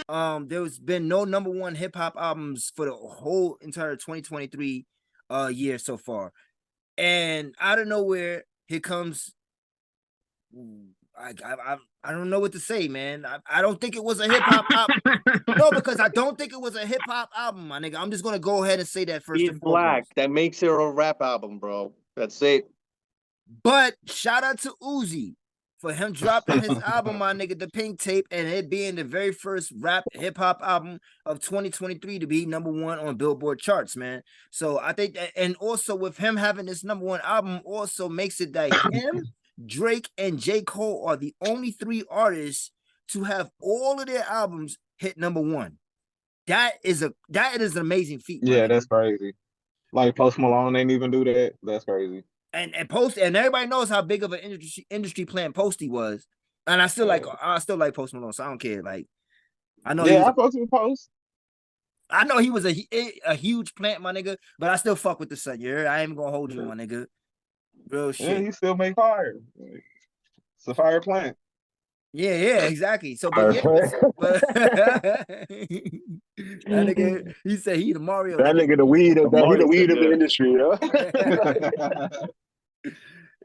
There's been no number one hip hop albums for the whole entire 2023 year so far. And out of nowhere, here comes I don't know what to say, man. I don't think it was a hip hop album. No, because I don't think it was a hip hop album, my nigga. I'm just gonna go ahead and say that first He's and black. foremost. That makes it a rap album, bro. That's it. But shout out to Uzi for him dropping his album, my nigga, The Pink Tape, and it being the very first rap hip hop album of 2023 to be number one on Billboard charts, man. So I think that, and also with him having this number one album, also makes it that him, Drake, and J. Cole are the only three artists to have all of their albums hit number one. That is an amazing feat, my Yeah, nigga. that's crazy. Like Post Malone didn't even do that. That's crazy. And everybody knows how big of an industry plant Posty was. And I still like Post Malone, so I don't care. Like I know I fuck with Post. I know he was a huge plant, my nigga, but I still fuck with the son. You heard? I ain't gonna hold you, my nigga. Real shit. Yeah, he still make fire. It's a fire plant. Yeah, exactly. So, but that nigga, he said he the Mario. That nigga, the weed of the industry, yo.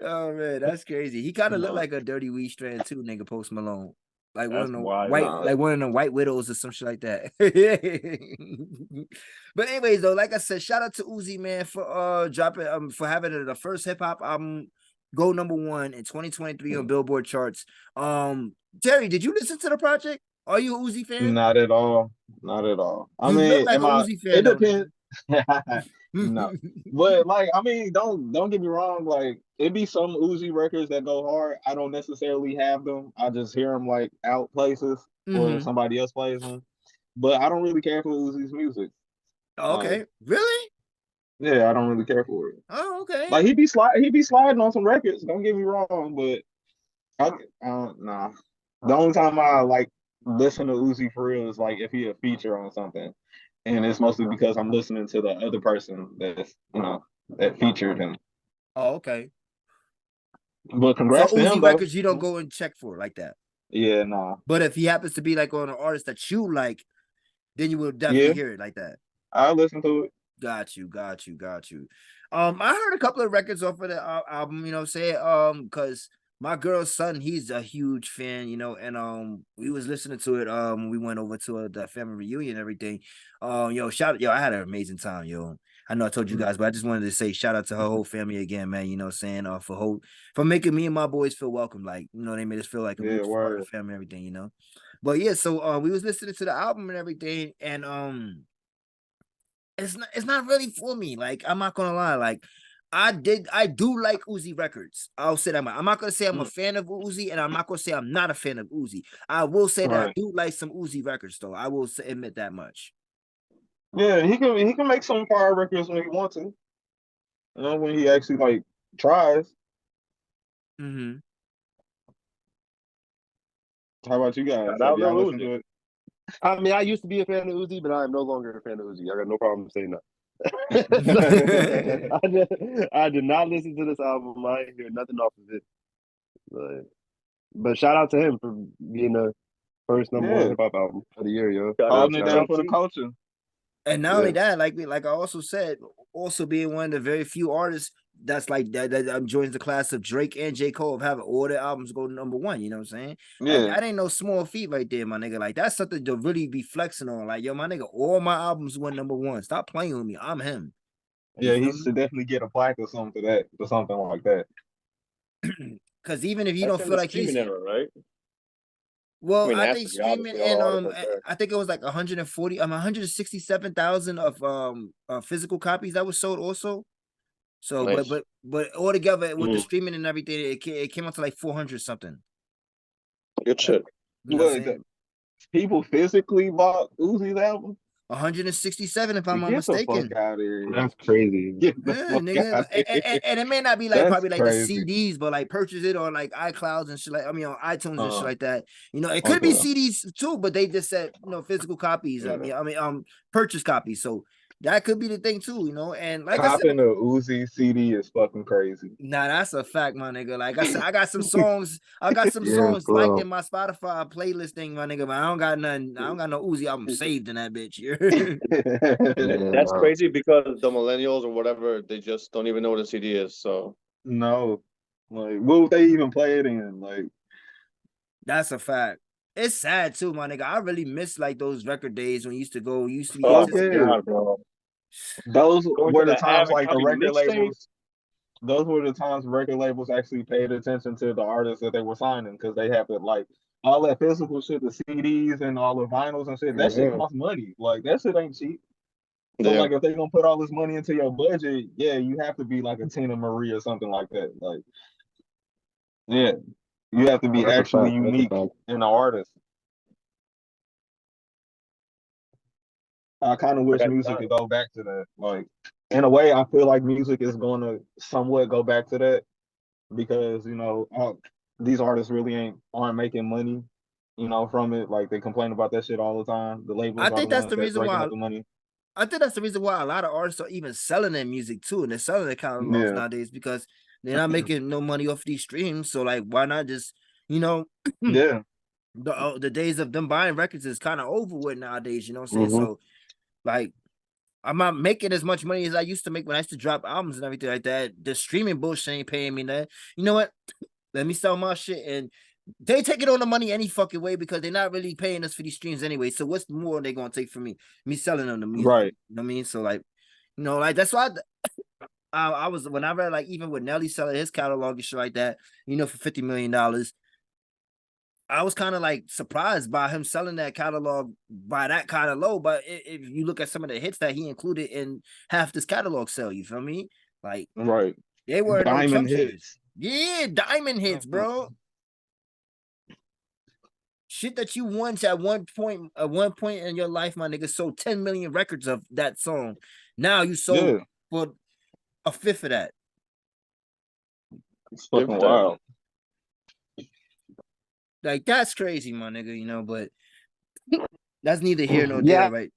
Oh man, that's crazy. He kind of looked like a dirty weed strand too, nigga. Post Malone, like one of the white widows or some shit like that. But anyways, though, like I said, shout out to Uzi, man, for dropping for having the first hip hop album go number one in 2023 on Billboard charts. Terry, did you listen to the project? Are you an Uzi fan? Not at all. Not at all. You look like an Uzi fan. It depends. No, but like, I mean, don't get me wrong. Like, it be some Uzi records that go hard. I don't necessarily have them. I just hear them like out places or somebody else plays them. But I don't really care for Uzi's music. Oh, okay, really? Yeah, I don't really care for it. Oh, okay. Like he be sliding on some records. Don't get me wrong, but nah. The only time I like listen to Uzi for real is like if he a feature on something, and it's mostly because I'm listening to the other person that's that featured him. Oh, okay. But congrats to Uzi him, records you don't go and check for like that. Yeah, nah. But if he happens to be like on an artist that you like, then you will definitely hear it like that. I'll listen to it. Got you. I heard a couple of records off of the album, you know what I'm saying? Because my girl's son, he's a huge fan, and we was listening to it. We went over to the family reunion and everything. I had an amazing time, yo. I know I told you guys, but I just wanted to say shout out to her whole family again, man. You know what I'm saying? For making me and my boys feel welcome. Like, they made us feel like a part of the family and everything, But yeah, so we was listening to the album and everything, and it's not really for me. Like, I'm not gonna lie. Like, I do like Uzi records. I'll say that. I'm not gonna say I'm a fan of Uzi, and I'm not gonna say I'm not a fan of Uzi. I will say that I do like some Uzi records, though. I will admit that much. Yeah, he can make some fire records when he wants to. When he actually like tries. Mm-hmm. How about you guys? I mean, I used to be a fan of Uzi, but I am no longer a fan of Uzi. I got no problem saying that. I did not listen to this album. I ain't hear nothing off of it. But shout out to him for being the first number one hip hop album of the year, yo. Holding it down for the culture. And not only that, like I also said, also being one of the very few artists that's like that joins the class of Drake and J. Cole of having all their albums go number one. You know what I'm saying? Yeah, like, that ain't no small feat right there, my nigga. Like, that's something to really be flexing on. Like, yo, my nigga, all my albums went number one. Stop playing with me. I'm him. Yeah, he should definitely get a plaque or something like that. Because even if you don't feel like he's era, right? Well, I think streaming and I think it was like 167,000 of physical copies that was sold also. So, nice. but altogether with the streaming and everything, it came out to like 400 something. Good shit. People physically bought Uzi's album. 167, if I'm not mistaken. That's crazy. Nigga. And it may not be like probably like crazy. The CDs, but like purchase it on like iClouds and shit, like on iTunes and shit like that. It could be CDs too, but they just said physical copies. I mean purchase copies. So That could be the thing too, you know. And like I said, Copping a Uzi CD is fucking crazy. nah, that's a fact, my nigga. Like I said, I got some songs. I got some Yeah, songs like bro. in my Spotify playlist thing, my nigga. But I don't got nothing. I don't got no Uzi album saved in that bitch. That's Yeah. crazy because the millennials or whatever, they just don't even know what a CD is. So No. Like, what would they even play it in? Like, That's a fact. It's sad too, my nigga. I really miss like those record days when you used to go. You used to get oh fuck to. my yeah. god, bro. Those Going to were the the times Avid like the copy record mixtape. labels. Those were the times record labels actually paid attention to the artists that they were signing because they have to like all that physical shit, the CDs and all the vinyls and shit. That shit Yeah. costs money. Like that shit ain't cheap. So Yeah. like if they gonna put all this money into your budget, yeah, you have to be like a Tina Marie or something like that. Like yeah, you have to be That's a actually fact. That's a unique fact. in the artist. I kind of I wish got music time. could go back to that. Like in a way, I feel like music is going to somewhat go back to that because these artists really aren't making money, from it. Like they complain about that shit all the time. The I labels are the think that's ones the that's reason raking why. up the money. I think that's the reason why a lot of artists are even selling their music too, and they're selling their catalogs Yeah, nowadays because they're not making no money off these streams. So like, why not just you know yeah, the days of them buying records is kind of over with nowadays. You know what I'm saying? Mm-hmm. So like, I'm not making as much money as I used to make when I used to drop albums and everything like that. The streaming bullshit ain't paying me that. You know what? Let me sell my shit and they take it on the money any fucking way because they're not really paying us for these streams anyway. So what's more they gonna take from me? Me selling them the music. right. You know what I mean? So like, like that's why I was whenever like even with Nelly selling his catalog and shit like that, for $50 million. I was kind of like surprised by him selling that catalog by that kind of low. But if you look at some of the hits that he included in half this catalog sale, you feel me? Like Right. they were no Diamond chump change. hits. Yeah, diamond hits, bro. Shit that you want at one point in your life, my nigga, sold 10 million records of that song. Now you sold Yeah, for a fifth of that. it's fucking If that. wild. Like that's crazy, my nigga, but that's neither here nor there, Yeah, right?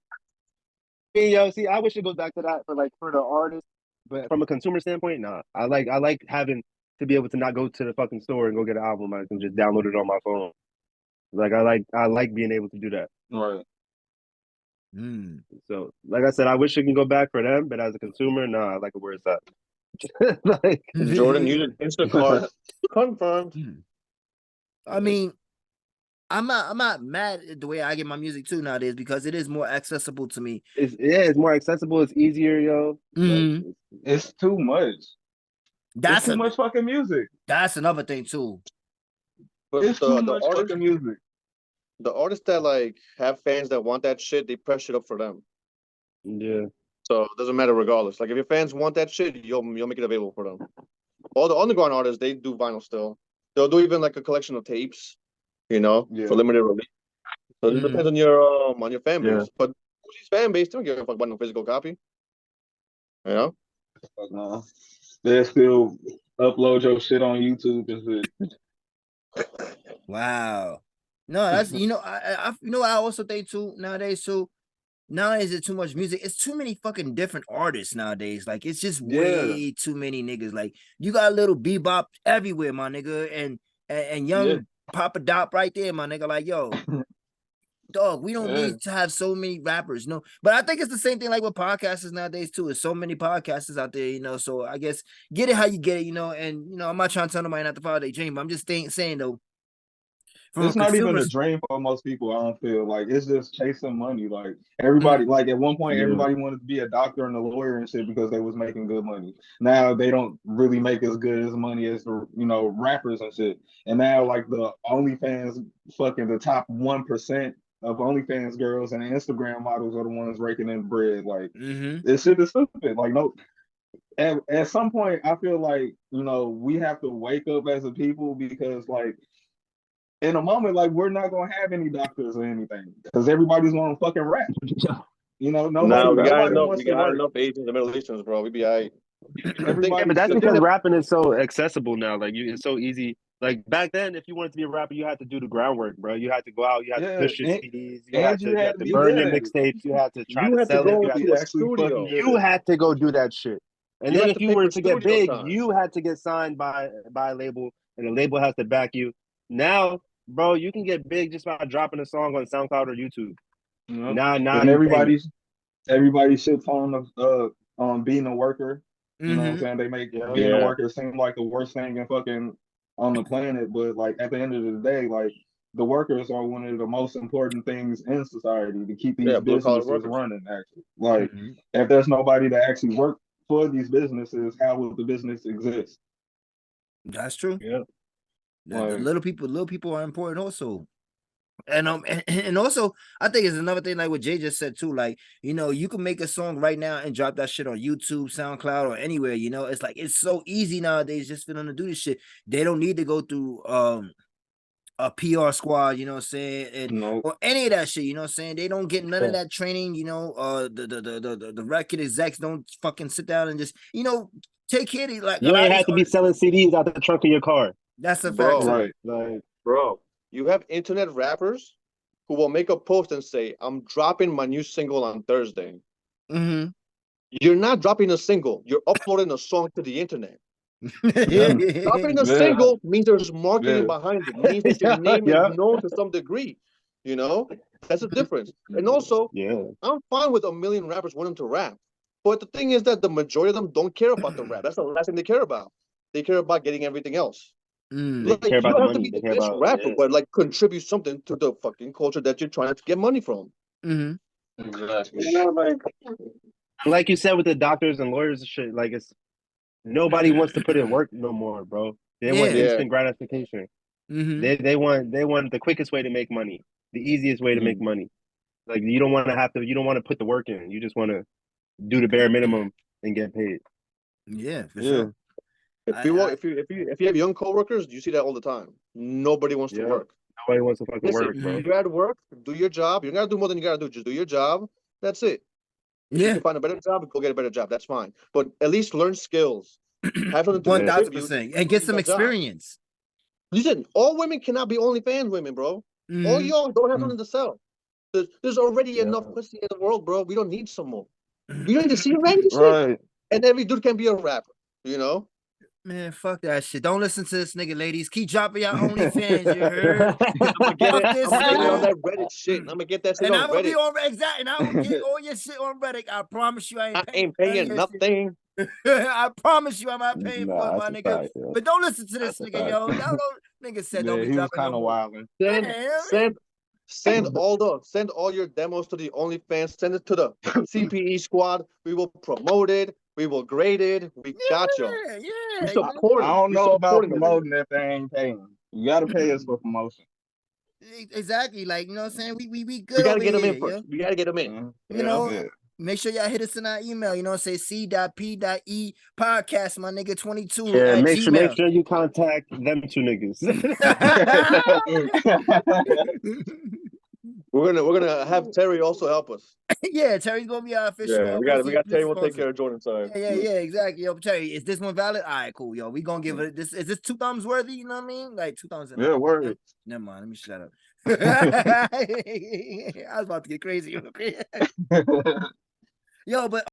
yo, see, I wish it goes back to that for the artist, but from a consumer standpoint, nah. I like having to be able to not go to the fucking store and go get an album. I can just download it on my phone. Like I like being able to do that. Right. Mm. So, like I said, I wish it can go back for them, but as a consumer, nah, I like it where it's at. Like, Jordan using Instacart. Confirmed. I mean, I'm not mad at the way I get my music too nowadays because it is more accessible to me. it's more accessible, it's easier, yo. But Mm. It's too much. It's That's too much fucking music. that's another thing too. But It's too much fucking music. the artists that like have fans that want that shit, they press it up for them. yeah, So it doesn't matter regardless. Like if your fans want that shit, you'll make it available for them. All the underground artists, they do vinyl still. They'll do even like a collection of tapes, Yeah. for limited release. So it depends on your fan Yeah. base. But Uzi's fan base don't give a fuck about no physical copy. You know? Nah. They still upload your shit on YouTube and shit. Wow. No, that's I also think too nowadays too. Nowadays it's too much music. It's too many fucking different artists nowadays. Like it's just Yeah. way too many niggas. Like you got a little bebop everywhere, my nigga, and Yeah. young Papa Dop right there, my nigga. Like yo, dog, we don't Yeah. need to have so many rappers, no. But I think it's the same thing like with podcasters nowadays too. There's so many podcasters out there, So I guess get it how you get it, and I'm not trying to tell nobody not to follow their dream, but I'm just saying though, from a It's not even a consumer's. dream for most people. I don't feel like it's just chasing money. Like everybody, Mm, like at one point, Yeah. everybody wanted to be a doctor and a lawyer and shit because they was making good money. Now they don't really make as good as money as the rappers and shit. And now like the OnlyFans, fucking the top 1% of OnlyFans girls and Instagram models are the ones raking in bread. Like mm-hmm. this shit is stupid. Like no. At some point, I feel like we have to wake up as a people because like in a moment, like we're not gonna have any doctors or anything because everybody's gonna fucking rap. Nah, Nobody we got nobody enough. wants We to got work. enough Asians and Middle Easterns, bro. We be alright. Everybody, but that's the thing because that rapping is so accessible now. Like it's so easy. Like back then, if you wanted to be a rapper, you had to do the groundwork, bro. You had to go out, you had to yeah, push your CDs, and you you had had to to be burn good your at it. mixtapes, you had to try you to had to sell it, You go had you to had be to a actually fucking studio. good you at it. had to go do that shit. And You then had if to you pay were for to get studio big, time. you had to get signed by a label, and the label has to back you. Now, bro, you can get big just by dropping a song on SoundCloud or YouTube. You know, Now and you famous. everybody shits on being a worker. You know what I'm Mm-hmm. saying? They make Yeah. being a Yeah, worker seem like the worst thing in fucking on the planet, but like at the end of the day, like the workers are one of the most important things in society to keep yeah, these blue collar businesses workers. running. Actually, like Mm-hmm. if there's nobody to actually work for these businesses, how would the business exist? That's true. Yeah. The Like, little people are important also. And also I think it's another thing like what Jay just said too. Like, you can make a song right now and drop that shit on YouTube, SoundCloud, or anywhere. It's like it's so easy nowadays just for them to do this shit. They don't need to go through a PR squad, you know what I'm saying, and you know, or any of that shit, you know what I'm saying. They don't get none of Yeah. that training, the record execs don't fucking sit down and just take care of like a You lot ain't of these had to be artists. selling CDs out the trunk of your car. That's a fact Bro, too. right? Like, bro, you have internet rappers who will make a post and say, "I'm dropping my new single on Thursday." Mm-hmm. You're not dropping a single. You're uploading a song to the internet. Yeah, Dropping a yeah, single means there's marketing yeah. behind it. Means that your yeah, name is yeah, known to some degree. You know, that's a difference. And also, yeah. I'm fine with a million rappers wanting to rap, but the thing is that the majority of them don't care about the rap. That's the last thing they care about. They care about getting everything else. They Mm. care Like you about don't the have to money. be They the care best about rapper, but like contribute something to the fucking culture that you're trying to get money from. Mm-hmm. Exactly. You know, like you said with the doctors and lawyers and shit. Like it's nobody wants to put in work no more, bro. They want Yeah. yeah, instant gratification. Mm-hmm. They want the quickest way to make money, the easiest way to make Mm. money. Like you don't want to have to. You don't want to put the work in. You just want to do the bare minimum and get paid. Yeah, for Yeah, sure. if I, you I if you have young coworkers, you see that all the time. Nobody wants to Yeah. work. Nobody wants to fucking Listen, work, bro. Mhm. you're at work, do your job. You don't gotta do more than you gotta do. Just do your job. That's it. If you Yeah. can find a better job, go get a better job. That's fine. But at least learn skills. Have something to One Yeah. thousand contribute percent, and get to some that job. experience. Listen, all women cannot be OnlyFans women, bro. All Mm-hmm. y'all don't have mm. something to sell. There's already Yeah. enough pussy in the world, bro. We don't need some more. We don't need to see random shit. Right. And every dude can be a rapper, you know? Man, fuck that shit. Don't listen to this nigga, ladies. Keep dropping your OnlyFans, you heard? I'm gonna get Fuck it. this I'm gonna get it on nigga. that Reddit shit. I'm gonna get that shit And on I'm gonna be Reddit. on exact, and I will get all your shit on Reddit. I promise you, I I ain't paying ain't for none of paying your shit. nothing. I promise you, I'm not paying for it, Nah, my that's a nigga. fact. Yeah. But don't listen to this That's a nigga, fact. yo. Y'all don't. Nigga said don't Yeah, be he was dropping no kind of more. wilding. Send send all your demos to the OnlyFans. Send it to the C.P.E squad. We will promote it. We will grade it. We got y'all. Yeah, We yeah, I, support I him. don't We know about supporting the nigga. promoting if they ain't paying. You gotta pay us for promotion. exactly. Like, you know what I'm saying? We We good gotta over get him in here, yo. first. We gotta get him in. Yeah, You know, yeah. make sure y'all hit us in our email. You know, say C.P.E podcast, my nigga 22 Yeah, at make Gmail. sure you contact them two niggas. We're gonna have Terry also help us. yeah, Terry's gonna be our official Yeah, we got Terry will take sponsor. care of Jordan's side. Yeah, exactly. Yo, Terry, is this one valid? All right, cool, yo. We gonna give it this. Is this 2 thumbs worthy? You know what I mean? Like 2 thumbs. Yeah, word. Never mind. Let me shut up. I was about to get crazy. Yo, but